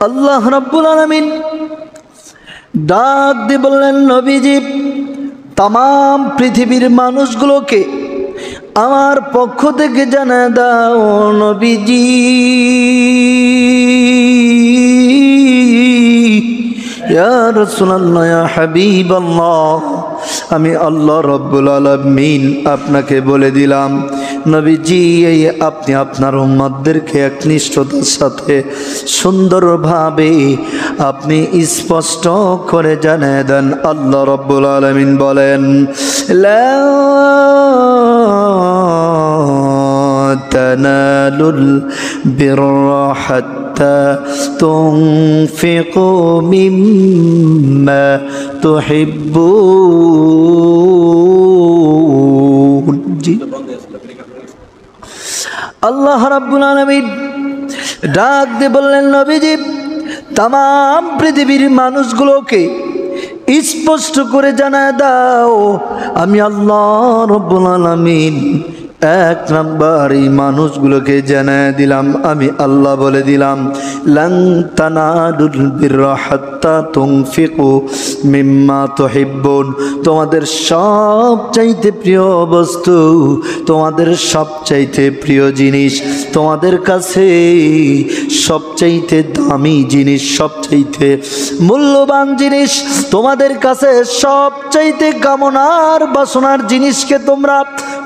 আল্লাহ রাব্বুল আলামিন ডাক দিয়ে বললেন, নবীজি তাম পৃথিবীর মানুষগুলোকে আমার পক্ষ থেকে জানায় দাও, নবীজি ইয়া রাসূলুল্লাহ, ইয়া হাবিবাল্লাহ, আমি আল্লাহ রাব্বুল আলামিন আপনাকে বলে দিলাম, নবীজি এই আপনি আপনার উম্মতদেরকে একনিষ্ঠতার সাথে সুন্দরভাবে আপনি স্পষ্ট করে জানিয়ে দেন। আল্লাহ রাব্বুল আলামিন বলেন, লা তানালুল বিররা হাত্তা তুনফিকু মিম্মা তুহিব্বুন। আল্লাহ রাব্বুল আলামিন ডাক দিয়ে বললেন, নবীজি তাম পৃথিবীর মানুষগুলোকে স্পষ্ট করে জানায় দাও, আমি আল্লাহ রাব্বুল আলামিন এক নাম্বার এই মানুষগুলোকে জানায় দিলাম, আমি আল্লাহ বলে দিলাম, লান তানালুল বিররা হাত্তা তুনফিকু মিম্মা তুহিব্বুন, তোমাদের সবচাইতে প্রিয় বস্তু, তোমাদের সবচাইতে প্রিয় জিনিস, তোমাদের কাছে সবচাইতে দামি জিনিস, সবচাইতে মূল্যবান জিনিস, তোমাদের কাছে সবচাইতে কামনার বাসনার জিনিসকে তোমরা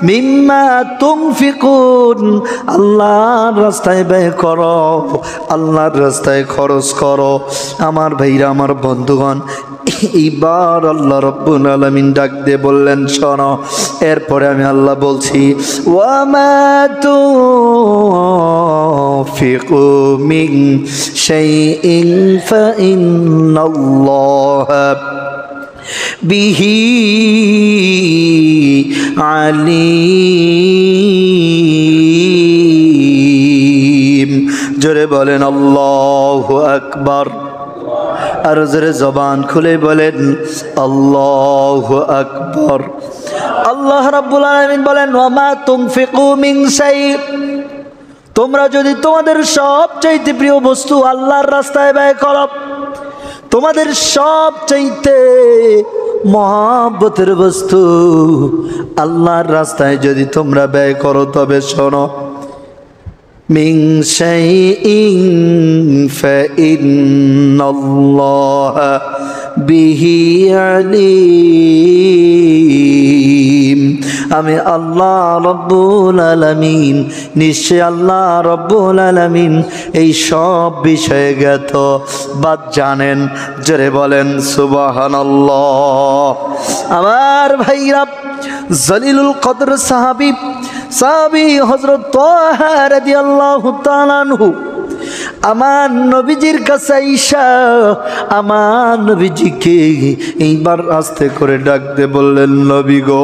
মিম্মা তুনফিকুন, আল্লাহর রাস্তায় ব্যয় করো, আল্লাহর রাস্তায় খরচ করো। আমার ভাইরা, আমার বন্ধুগণ, এইবার আল্লাহ রাব্বুল আলামিন ডাক দিয়ে বললেন, শোনো, এরপরে আমি আল্লাহ বলছি, ওয়ামা তুনফিকু মিন শাইইন ফাইন্নাল্লাহা বিহি আলিম। জোরে বলেন আল্লাহু আকবার, আর জোরে জবান খুলে বলেন আল্লাহু আকবার। আল্লাহ রাব্বুল আলামিন বলেন, ওয়ামা তুনফিকু মিন শাই, তোমরা যদি তোমাদের সবচাইতে প্রিয় বস্তু আল্লাহর রাস্তায় ব্যয় করো, তোমাদের সবচাইতে মহব্বতের বস্তু আল্লাহর রাস্তায় যদি তোমরা ব্যয় করো, তবে শোনো, মিন শাইইন ফাইন্নাল্লাহা বিহি আলিম, আমি আল্লাহ রাব্বুল আলামিন, নিশ্চয় আল্লাহ রাব্বুল আলামিন এই সব বিষয়ে জ্ঞাত বা জানেন। জোরে বলেন সুবহানাল্লাহ। আমার ভাইরা, জলিলুল কদর সাহাবী হযরত তাহা রাদিয়াল্লাহু তাআলা আনহু আমার নবীজির কাছে আইসা আমার নবীজিকে এইবার আস্তে করে ডাক দিয়ে বললেন, নবী গো,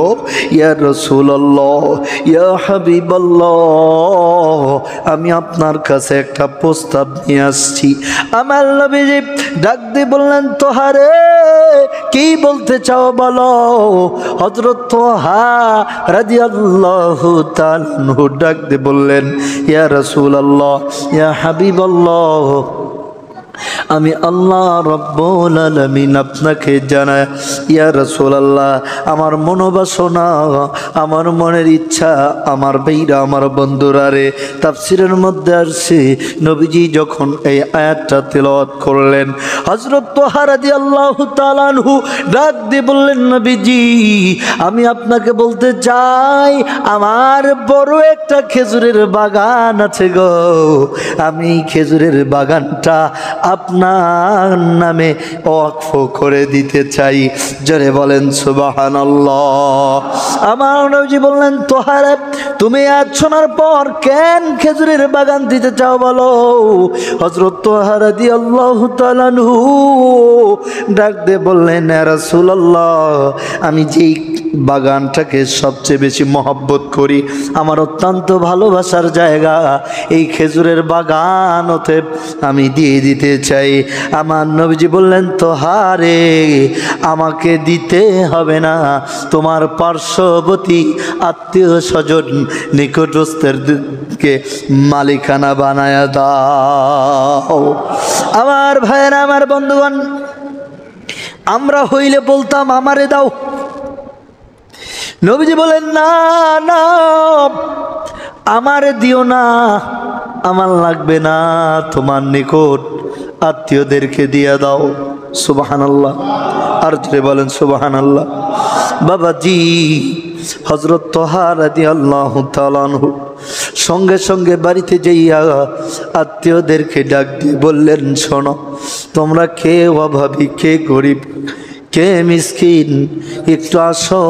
ইয়া রাসূলুল্লাহ, ইয়া হাবিবাল্লাহ, আমি আপনার কাছে একটা প্রস্তাব নিয়ে আসছি। আমার নবীজি ডাক দিয়ে বললেন, তোহারে কি বলতে চাও বলো। হযরত তাহা রাদিয়াল্লাহু তাআলা আনহু ডাক দিয়ে বললেন, ইয়া রাসূলুল্লাহ, ইয়া হাবিবাল্লাহ, আমি আল্লাহ রাব্বুল আলামিন আপনাকে জানাই, ইয়া রাসূলুল্লাহ, আমার মনোবাসনা, আমার মনের ইচ্ছা, আমার ভাইরা, আমার বন্ধুরা রে, তাফসীরের মধ্যে আসছে, নবীজি যখন এই আয়াতটা তেলাওয়াত করলেন, হযরত তাহা রাদিয়াল্লাহু তাআলা আনহু ডাক দিয়ে বললেন, নবীজি, আমি আপনাকে বলতে চাই, আমার বড় একটা খেজুরের বাগান আছে গো, আমি খেজুরের বাগানটা আপনার নামে ওয়াকফ করে দিতে চাই। জোরে বলেন সুবহানাল্লাহ। আমার নবীজি বললেন, তোহারে তুমি আজ শোনার পর কেন খেজুরের বাগান দিতে চাও বলো। হযরত তাহা রাদিয়াল্লাহু তাআলা আনহু ডাক দিয়ে বললেন, ইয়া রাসূলুল্লাহ, আমি যেই বাগানটাকে সবচেয়ে বেশি মহব্বত করি, আমার অত্যন্ত ভালোবাসার জায়গা, এই খেজুরের বাগান হতে আমি দিয়ে দিতে চাই। চাই। আমার নবীজি বললেন তোহারে আমাকে দিতে হবে না, তোমার পার্শ্ববর্তী আত্মীয় স্বজন নিকটস্থেরকে মালিকানা বানায়া দাও। আমার ভাইয়েরা, আমার বন্ধুগণ, আমরা হইলে বলতাম আমারে দাও। নবীজি বলেন না না, আমারে দিও না, আমার লাগবে না, তোমার নিকট আত্মীয়দেরকে দিয়ে দাও। সুবহানাল্লাহ, আর জোরে বলেন সুবহানাল্লাহ। বাবাজি হযরত তোহা রাদিয়াল্লাহু তাআলা আনহু সঙ্গে সঙ্গে বাড়িতে যাইয়া আত্মীয়দেরকে ডাক দিয়ে বললেন, শোনো, তোমরা কে অভাবী, কে গরিব, কে মিসকিন, একটু আসো,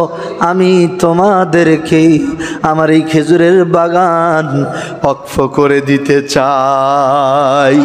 আমি তোমাদেরকে আমার এই খেজুরের বাগান ওয়াকফ করে দিতে চাই।